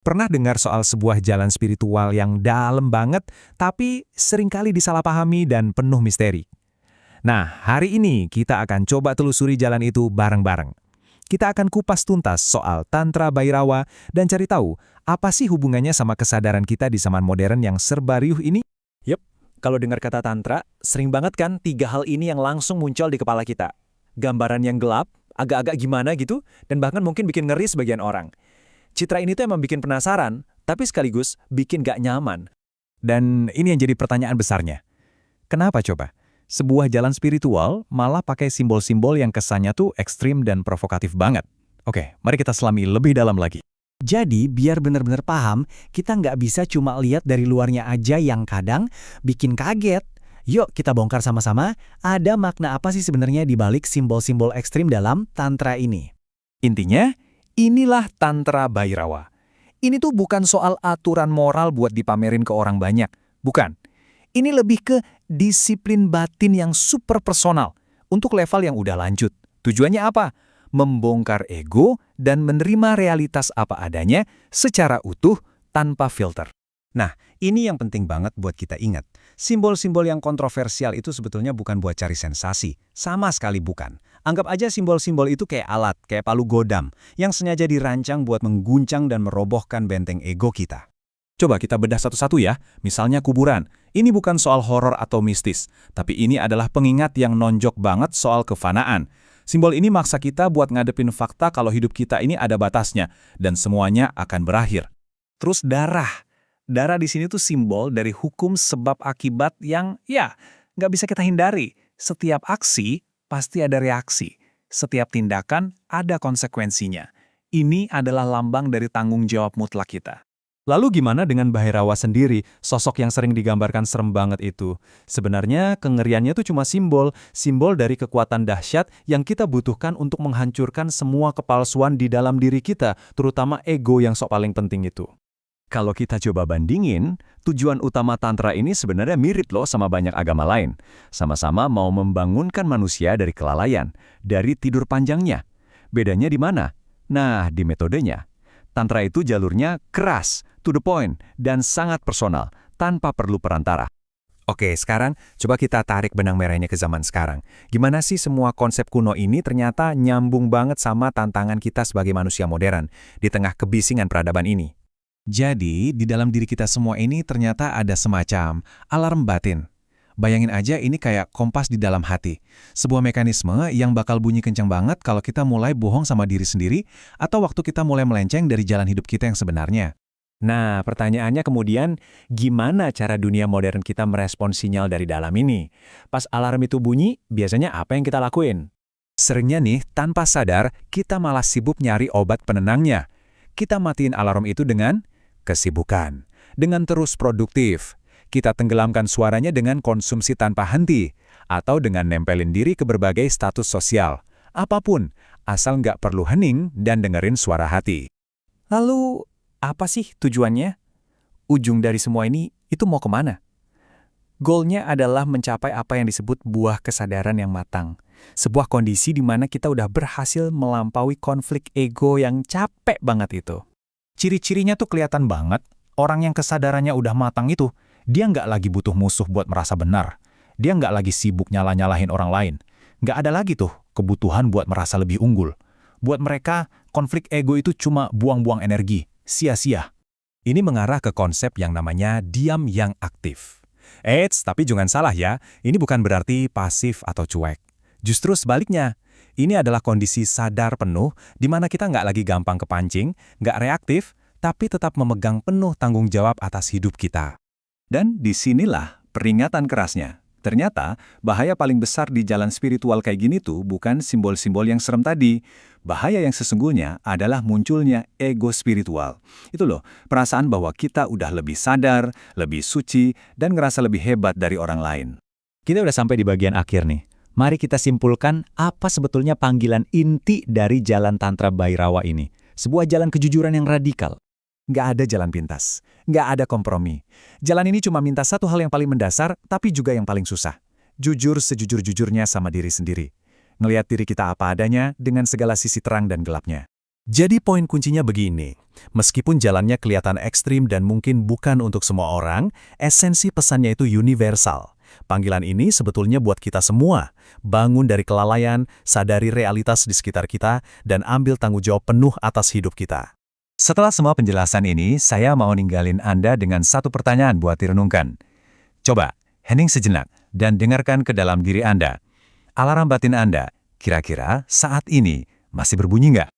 Pernah dengar soal sebuah jalan spiritual yang dalam banget, tapi seringkali disalahpahami dan penuh misteri. Nah, hari ini kita akan coba telusuri jalan itu bareng-bareng. Kita akan kupas tuntas soal Tantra Bhairawa dan cari tahu apa sih hubungannya sama kesadaran kita di zaman modern yang serba riuh ini. Yup, kalau dengar kata Tantra, sering banget kan tiga hal ini yang langsung muncul di kepala kita. Gambaran yang gelap, agak-agak gimana gitu, dan bahkan mungkin bikin ngeri sebagian orang. Citra ini tuh emang bikin penasaran, tapi sekaligus bikin gak nyaman. Dan ini yang jadi pertanyaan besarnya. Kenapa coba? Sebuah jalan spiritual malah pakai simbol-simbol yang kesannya tuh ekstrim dan provokatif banget. Oke, mari kita selami lebih dalam lagi. Jadi, biar benar-benar paham, kita nggak bisa cuma lihat dari luarnya aja yang kadang bikin kaget. Yuk kita bongkar sama-sama, ada makna apa sih sebenarnya di balik simbol-simbol ekstrim dalam Tantra ini? Intinya, inilah Tantra Bhairawa. Ini tuh bukan soal aturan moral buat dipamerin ke orang banyak. Bukan. Ini lebih ke disiplin batin yang super personal untuk level yang udah lanjut. Tujuannya apa? Membongkar ego dan menerima realitas apa adanya secara utuh tanpa filter. Nah, ini yang penting banget buat kita ingat. Simbol-simbol yang kontroversial itu sebetulnya bukan buat cari sensasi. Sama sekali bukan. Anggap aja simbol-simbol itu kayak alat, kayak palu godam, yang sengaja dirancang buat mengguncang dan merobohkan benteng ego kita. Coba kita bedah satu-satu ya, misalnya kuburan. Ini bukan soal horor atau mistis, tapi ini adalah pengingat yang nonjok banget soal kefanaan. Simbol ini maksa kita buat ngadepin fakta kalau hidup kita ini ada batasnya, dan semuanya akan berakhir. Terus darah. Darah di sini tuh simbol dari hukum sebab akibat yang, ya, nggak bisa kita hindari. Setiap aksi pasti ada reaksi. Setiap tindakan ada konsekuensinya. Ini adalah lambang dari tanggung jawab mutlak kita. Lalu gimana dengan Bhairawa sendiri, sosok yang sering digambarkan serem banget itu? Sebenarnya kengeriannya itu cuma simbol dari kekuatan dahsyat yang kita butuhkan untuk menghancurkan semua kepalsuan di dalam diri kita, terutama ego yang sok paling penting itu. Kalau kita coba bandingin, tujuan utama Tantra ini sebenarnya mirip loh sama banyak agama lain. Sama-sama mau membangunkan manusia dari kelalaian, dari tidur panjangnya. Bedanya di mana? Nah, di metodenya. Tantra itu jalurnya keras, to the point, dan sangat personal, tanpa perlu perantara. Oke, sekarang coba kita tarik benang merahnya ke zaman sekarang. Gimana sih semua konsep kuno ini ternyata nyambung banget sama tantangan kita sebagai manusia modern di tengah kebisingan peradaban ini? Jadi, di dalam diri kita semua ini ternyata ada semacam alarm batin. Bayangin aja ini kayak kompas di dalam hati. Sebuah mekanisme yang bakal bunyi kencang banget kalau kita mulai bohong sama diri sendiri atau waktu kita mulai melenceng dari jalan hidup kita yang sebenarnya. Nah, pertanyaannya kemudian, gimana cara dunia modern kita merespon sinyal dari dalam ini? Pas alarm itu bunyi, biasanya apa yang kita lakuin? Seringnya nih, tanpa sadar, kita malah sibuk nyari obat penenangnya. Kita matiin alarm itu dengan kesibukan, dengan terus produktif. Kita tenggelamkan suaranya dengan konsumsi tanpa henti, atau dengan nempelin diri ke berbagai status sosial. Apapun, asal nggak perlu hening dan dengerin suara hati. Lalu, apa sih tujuannya? Ujung dari semua ini, itu mau kemana? Goalnya adalah mencapai apa yang disebut buah kesadaran yang matang. Sebuah kondisi di mana kita udah berhasil melampaui konflik ego yang capek banget itu. Ciri-cirinya tuh kelihatan banget, orang yang kesadarannya udah matang itu, dia nggak lagi butuh musuh buat merasa benar. Dia nggak lagi sibuk nyala-nyalahin orang lain. Nggak ada lagi tuh kebutuhan buat merasa lebih unggul. Buat mereka, konflik ego itu cuma buang-buang energi, sia-sia. Ini mengarah ke konsep yang namanya diam yang aktif. Eits, tapi jangan salah ya, ini bukan berarti pasif atau cuek. Justru sebaliknya, ini adalah kondisi sadar penuh di mana kita nggak lagi gampang kepancing, nggak reaktif, tapi tetap memegang penuh tanggung jawab atas hidup kita. Dan disinilah peringatan kerasnya. Ternyata, bahaya paling besar di jalan spiritual kayak gini tuh bukan simbol-simbol yang serem tadi. Bahaya yang sesungguhnya adalah munculnya ego spiritual. Itu loh, perasaan bahwa kita udah lebih sadar, lebih suci, dan ngerasa lebih hebat dari orang lain. Kita udah sampai di bagian akhir nih. Mari kita simpulkan apa sebetulnya panggilan inti dari jalan Tantra Bhairawa ini. Sebuah jalan kejujuran yang radikal. Nggak ada jalan pintas, nggak ada kompromi. Jalan ini cuma minta satu hal yang paling mendasar, tapi juga yang paling susah. Jujur sejujur-jujurnya sama diri sendiri. Ngelihat diri kita apa adanya dengan segala sisi terang dan gelapnya. Jadi poin kuncinya begini, meskipun jalannya kelihatan ekstrim dan mungkin bukan untuk semua orang, esensi pesannya itu universal. Panggilan ini sebetulnya buat kita semua, bangun dari kelalaian, sadari realitas di sekitar kita, dan ambil tanggung jawab penuh atas hidup kita. Setelah semua penjelasan ini, saya mau ninggalin Anda dengan satu pertanyaan buat direnungkan. Coba, hening sejenak dan dengarkan ke dalam diri Anda. Alarm batin Anda, kira-kira saat ini masih berbunyi nggak?